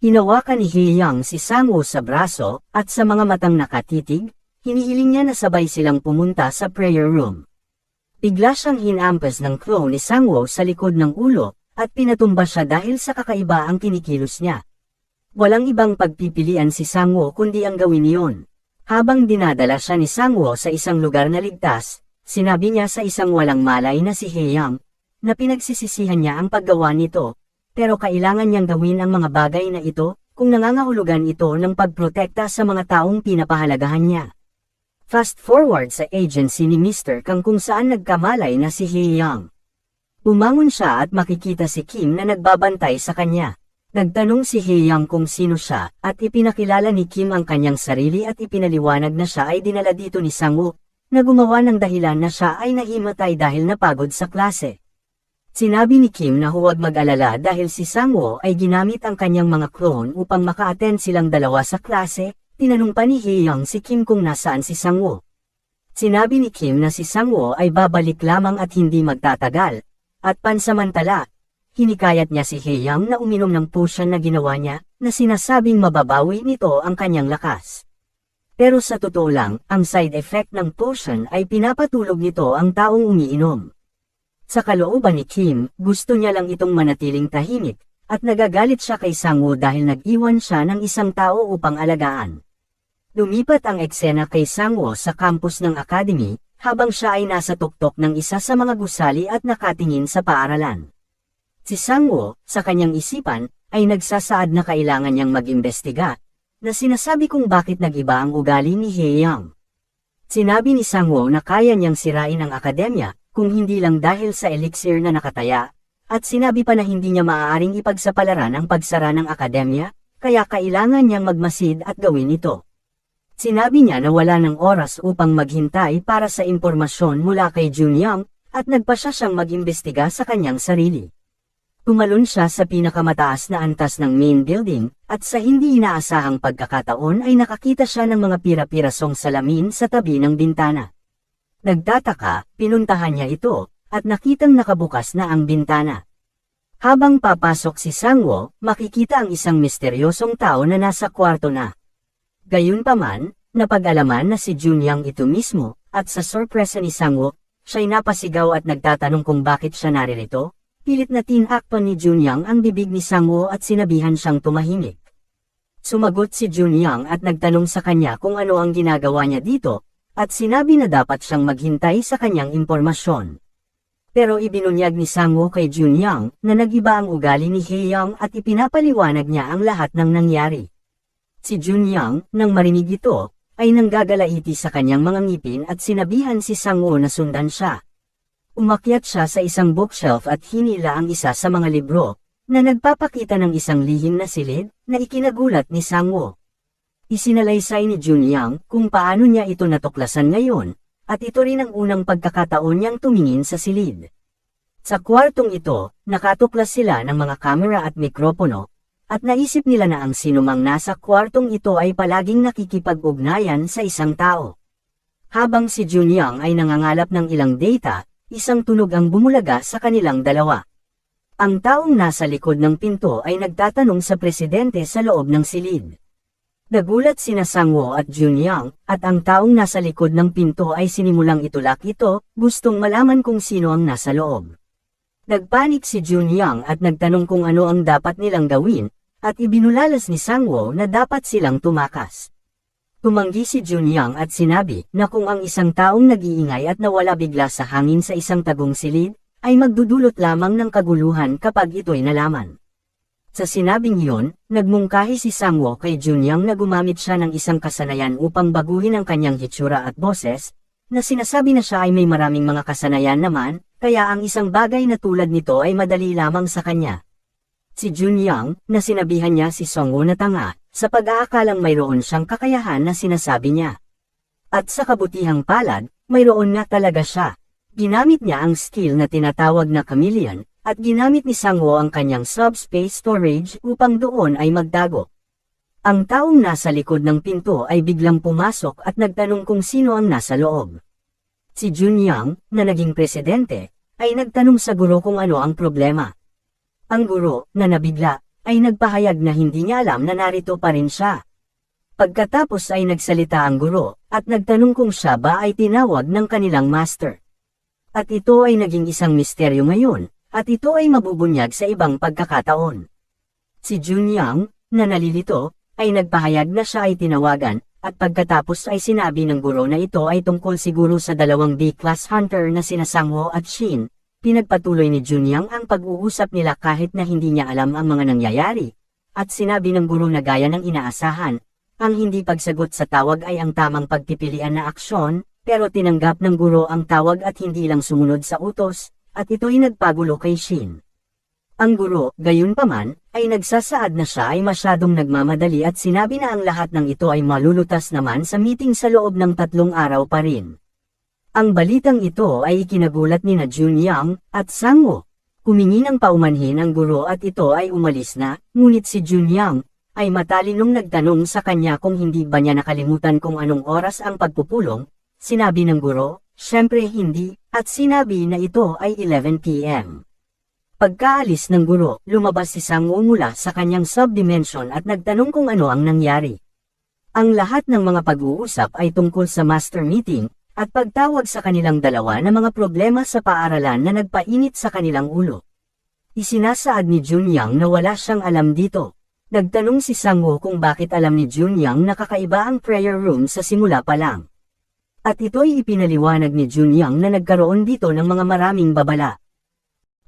Hinawakan ni Heyang si Sangwoo sa braso, at sa mga matang nakatitig, hinihiling niya na sabay silang pumunta sa prayer room. Bigla siyang hinampas ng claw ni Sangwoo sa likod ng ulo, at pinatumba siya dahil sa kakaiba ang kinikilos niya. Walang ibang pagpipilian si Sangwoo kundi ang gawin niyon. Habang dinadala siya ni Sangwoo sa isang lugar na ligtas, sinabi niya sa isang walang malay na si Heyang, na pinagsisisihan niya ang paggawa nito, pero kailangan niyang gawin ang mga bagay na ito, kung nangangahulugan ito ng pagprotekta sa mga taong pinapahalagahan niya. Fast forward sa agency ni Mr. Kang kung saan nagkamalay na si Heyang. Bumangon siya at makikita si Kim na nagbabantay sa kanya. Nagtanong si Heyang kung sino siya, at ipinakilala ni Kim ang kanyang sarili at ipinaliwanag na siya ay dinala dito ni Sangwoo, na gumawa ng dahilan na siya ay nahimatay dahil napagod sa klase. Sinabi ni Kim na huwag mag-alala dahil si Sangwoo ay ginamit ang kanyang mga clone upang maka-attend silang dalawa sa klase. Tinanong pa ni Heyang si Kim kung nasaan si Sangwoo. Sinabi ni Kim na si Sangwoo ay babalik lamang at hindi magtatagal, at pansamantala, hinikayat niya si Heyang na uminom ng potion na ginawa niya, na sinasabing mababawi nito ang kanyang lakas. Pero sa totoo lang, ang side effect ng potion ay pinapatulog nito ang taong umiinom. Sa kalooban ni Kim, gusto niya lang itong manatiling tahimik, at nagagalit siya kay Sangwoo dahil nag-iwan siya ng isang tao upang alagaan. Lumipat ang eksena kay Sangwoo sa campus ng academy, habang siya ay nasa tuktok ng isa sa mga gusali at nakatingin sa paaralan. Si Sangwoo, sa kanyang isipan, ay nagsasaad na kailangan niyang mag-imbestiga, na sinasabi kung bakit nag-iba ang ugali ni Heyang. Sinabi ni Sangwoo na kaya niyang sirain ang akademya, kung hindi lang dahil sa elixir na nakataya, at sinabi pa na hindi niya maaaring ipagsapalaran ang pagsara ng akademya, kaya kailangan niyang magmasid at gawin ito. Sinabi niya na wala ng oras upang maghintay para sa impormasyon mula kay Junyang, at nagpa siyang mag-imbestiga sa kanyang sarili. Tumalon siya sa pinakamataas na antas ng main building, at sa hindi inaasahang pagkakataon ay nakakita siya ng mga pira-pirasong salamin sa tabi ng bintana. Nagtataka, pinuntahan niya ito, at nakitang nakabukas na ang bintana. Habang papasok si Sangwoo, makikita ang isang misteryosong tao na nasa kwarto na. Gayunpaman, napag-alaman na si Junyang ito mismo, at sa sorpresa ni Sangwoo, siya'y napasigaw at nagtatanong kung bakit siya naririto. Pilit na tinakpan ni Junyang ang bibig ni Sangwoo at sinabihan siyang tumahimik. Sumagot si Junyang at nagtanong sa kanya kung ano ang ginagawa niya dito, at sinabi na dapat siyang maghintay sa kanyang impormasyon. Pero ibinunyag ni Sangwoo kay Junyang na nag-iba ang ugali ni Heyang at ipinapaliwanag niya ang lahat ng nangyari. Si Junyang, nang marinig ito, ay nanggagalaiti sa kanyang mga ngipin at sinabihan si Sangwoo na sundan siya. Umakyat siya sa isang bookshelf at hinila ang isa sa mga libro, na nagpapakita ng isang lihim na silid, na ikinagulat ni Sangwoo. Isinalaysay ni Junyang kung paano niya ito natuklasan ngayon, at ito rin ang unang pagkakataon niyang tumingin sa silid. Sa kwartong ito, nakatuklas sila ng mga kamera at mikropono, at naisip nila na ang sinumang nasa kwartong ito ay palaging nakikipag-ugnayan sa isang tao. Habang si Junyang ay nangangalap ng ilang data, isang tunog ang bumulaga sa kanilang dalawa. Ang taong nasa likod ng pinto ay nagtatanong sa presidente sa loob ng silid. Nagulat sina Sangwoo at Junyang, at ang taong nasa likod ng pinto ay sinimulang itulak ito, gustong malaman kung sino ang nasa loob. Nagpanik si Junyang at nagtanong kung ano ang dapat nilang gawin, at ibinulalas ni Sangwoo na dapat silang tumakas. Tumanggi si Junyang at sinabi na kung ang isang taong nag-iingay at nawala bigla sa hangin sa isang tagong silid, ay magdudulot lamang ng kaguluhan kapag ito'y nalaman. Sa sinabing iyon, nagmungkahi si Sangwoo kay Junyang na gumamit siya ng isang kasanayan upang baguhin ang kanyang hitsura at boses, na sinasabi na siya ay may maraming mga kasanayan naman, kaya ang isang bagay na tulad nito ay madali lamang sa kanya. Si Junyang, na sinabihan niya si Sangwoo na tanga, sa pag-aakalang mayroon siyang kakayahan na sinasabi niya. At sa kabutihang palad, mayroon na talaga siya. Ginamit niya ang skill na tinatawag na chameleon, at ginamit ni Sangwoo ang kanyang subspace storage upang doon ay magtago. Ang taong nasa likod ng pinto ay biglang pumasok at nagtanong kung sino ang nasa loob. Si Junyang, na naging presidente, ay nagtanong sa guro kung ano ang problema. Ang guro, na nabigla, ay nagpahayag na hindi niya alam na narito pa rin siya. Pagkatapos ay nagsalita ang guro, at nagtanong kung siya ba ay tinawag ng kanilang master. At ito ay naging isang misteryo ngayon, at ito ay mabubunyag sa ibang pagkakataon. Si Junyang, na nalilito, ay nagpahayag na siya ay tinawagan, at pagkatapos ay sinabi ng guro na ito ay tungkol siguro sa dalawang B-class hunter na sina Sangwoo at Shin. Pinagpatuloy ni Junyang ang pag-uusap nila kahit na hindi niya alam ang mga nangyayari, at sinabi ng guro na gaya ng inaasahan, ang hindi pagsagot sa tawag ay ang tamang pagpipilian na aksyon, pero tinanggap ng guro ang tawag at hindi lang sumunod sa utos, at ito'y nagpagulo kay Shin. Ang guro, gayunpaman, ay nagsasaad na siya ay masyadong nagmamadali at sinabi na ang lahat ng ito ay malulutas naman sa meeting sa loob ng 3 araw pa rin. Ang balitang ito ay ikinagulat ni Junyang at Sangwoo. Humingi ng paumanhin ang guro at ito ay umalis na, ngunit si Junyang ay matalinong nagtanong sa kanya kung hindi ba niya nakalimutan kung anong oras ang pagpupulong. Sinabi ng guro, syempre hindi, at sinabi na ito ay 11 p.m. Pagkaalis ng guro, lumabas si Sangwoo mula sa kanyang subdimension at nagtanong kung ano ang nangyari. Ang lahat ng mga pag-uusap ay tungkol sa master meeting, at pagtawag sa kanilang dalawa na mga problema sa paaralan na nagpainit sa kanilang ulo. Isinasaad ni Junyang na wala siyang alam dito. Nagtanong si Sangwoo kung bakit alam ni Junyang na kakaiba ang prayer room sa simula pa lang. At ito'y ipinaliwanag ni Junyang na nagkaroon dito ng mga maraming babala.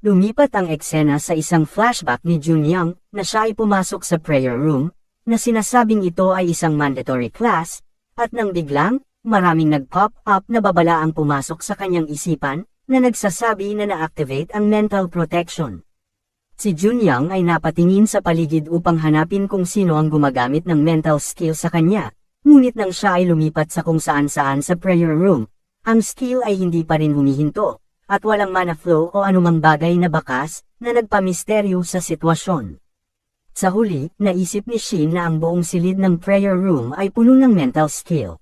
Lumipat ang eksena sa isang flashback ni Junyang na siya ay pumasok sa prayer room, na sinasabing ito ay isang mandatory class, at nang biglang, maraming nag-pop up na babala ang pumasok sa kanyang isipan, na nagsasabi na na-activate ang mental protection. Si Junyang ay napatingin sa paligid upang hanapin kung sino ang gumagamit ng mental skill sa kanya, ngunit nang siya ay lumipat sa kung saan-saan sa prayer room, ang skill ay hindi pa rin humihinto, at walang mana flow o anumang bagay na bakas, na nagpamisteryo sa sitwasyon. Sa huli, naisip ni Shin na ang buong silid ng prayer room ay puno ng mental skill.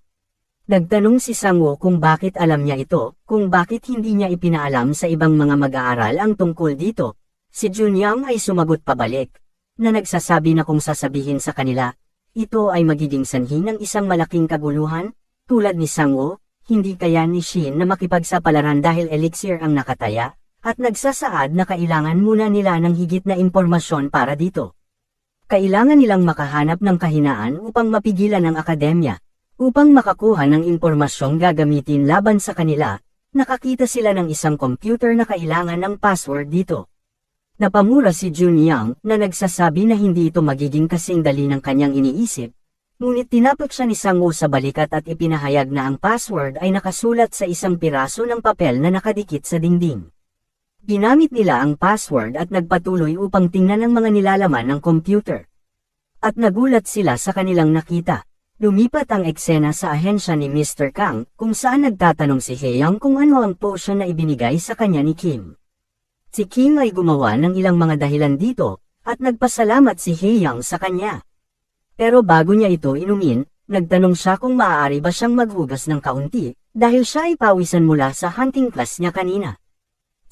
Nagtanong si Sangwoo kung bakit alam niya ito, kung bakit hindi niya ipinaalam sa ibang mga mag-aaral ang tungkol dito. Si Junyang ay sumagot pabalik, na nagsasabi na kung sasabihin sa kanila, ito ay magiging sanhi ng isang malaking kaguluhan, tulad ni Sangwoo, hindi kaya ni Shin na makipagsapalaran dahil elixir ang nakataya, at nagsasaad na kailangan muna nila ng higit na impormasyon para dito. Kailangan nilang makahanap ng kahinaan upang mapigilan ang akademya. Upang makakuha ng impormasyong gagamitin laban sa kanila, nakakita sila ng isang computer na kailangan ng password dito. Napamura si Junyang na nagsasabi na hindi ito magiging kasing dali ng kanyang iniisip, ngunit tinapok siya ni Sangwoo sa balikat at ipinahayag na ang password ay nakasulat sa isang piraso ng papel na nakadikit sa dingding. Ginamit nila ang password at nagpatuloy upang tingnan ang mga nilalaman ng computer. At nagulat sila sa kanilang nakita. Lumipat ang eksena sa ahensya ni Mr. Kang, kung saan nagtatanong si Haeyang kung ano ang potion na ibinigay sa kanya ni Kim. Si Kim ay gumawa ng ilang mga dahilan dito, at nagpasalamat si Haeyang sa kanya. Pero bago niya ito inumin, nagtanong siya kung maaari ba siyang maghugas ng kaunti, dahil siya ay pawisan mula sa hunting class niya kanina.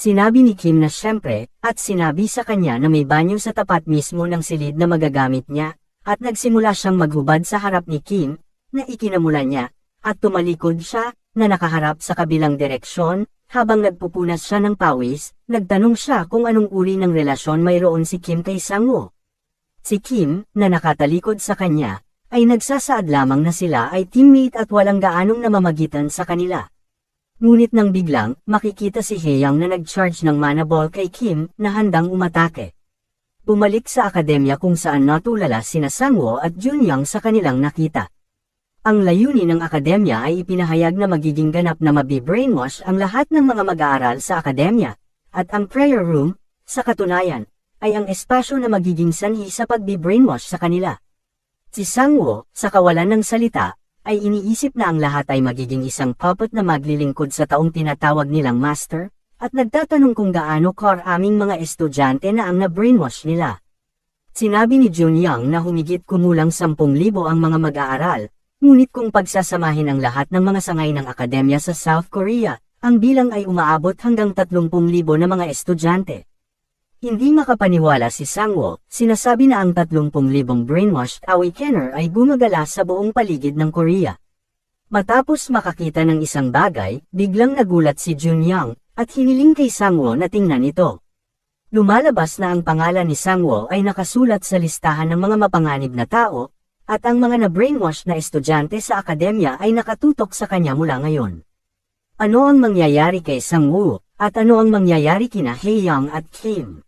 Sinabi ni Kim na syempre, at sinabi sa kanya na may banyo sa tapat mismo ng silid na magagamit niya, at nagsimula siyang maghubad sa harap ni Kim, na ikinamulan niya, at tumalikod siya, na nakaharap sa kabilang direksyon, habang nagpupunas siya ng pawis, nagtanong siya kung anong uri ng relasyon mayroon si Kim kay Sangwoo. Si Kim, na nakatalikod sa kanya, ay nagsasaad lamang na sila ay teammate at walang gaanong namamagitan sa kanila. Ngunit nang biglang, makikita si Haeyang na nag-charge ng mana ball kay Kim, na handang umatake. Bumalik sa akademya kung saan natulala sina Sangwoo at Junyang sa kanilang nakita. Ang layunin ng akademya ay ipinahayag na magiging ganap na mabi-brainwash ang lahat ng mga mag-aaral sa akademya, at ang prayer room, sa katunayan, ay ang espasyo na magiging sanhi sa pagbi-brainwash sa kanila. Si Sangwoo, sa kawalan ng salita, ay iniisip na ang lahat ay magiging isang puppet na maglilingkod sa taong tinatawag nilang master, at nagtatanong kung gaano karaming mga estudyante na ang na-brainwash nila. Sinabi ni Junyang na humigit kumulang 10,000 ang mga mag-aaral, ngunit kung pagsasamahin ang lahat ng mga sangay ng akademya sa South Korea, ang bilang ay umaabot hanggang 30,000 na mga estudyante. Hindi makapaniwala si Sangwoo, sinasabi na ang 30,000 brainwashed awakener ay gumagala sa buong paligid ng Korea. Matapos makakita ng isang bagay, biglang nagulat si Junyang, at hiniling kay Sangwoo na tingnan ito. Lumalabas na ang pangalan ni Sangwoo ay nakasulat sa listahan ng mga mapanganib na tao, at ang mga na-brainwash na estudyante sa akademya ay nakatutok sa kanya mula ngayon. Ano ang mangyayari kay Sangwoo, at ano ang mangyayari kina Hae-young at Kim?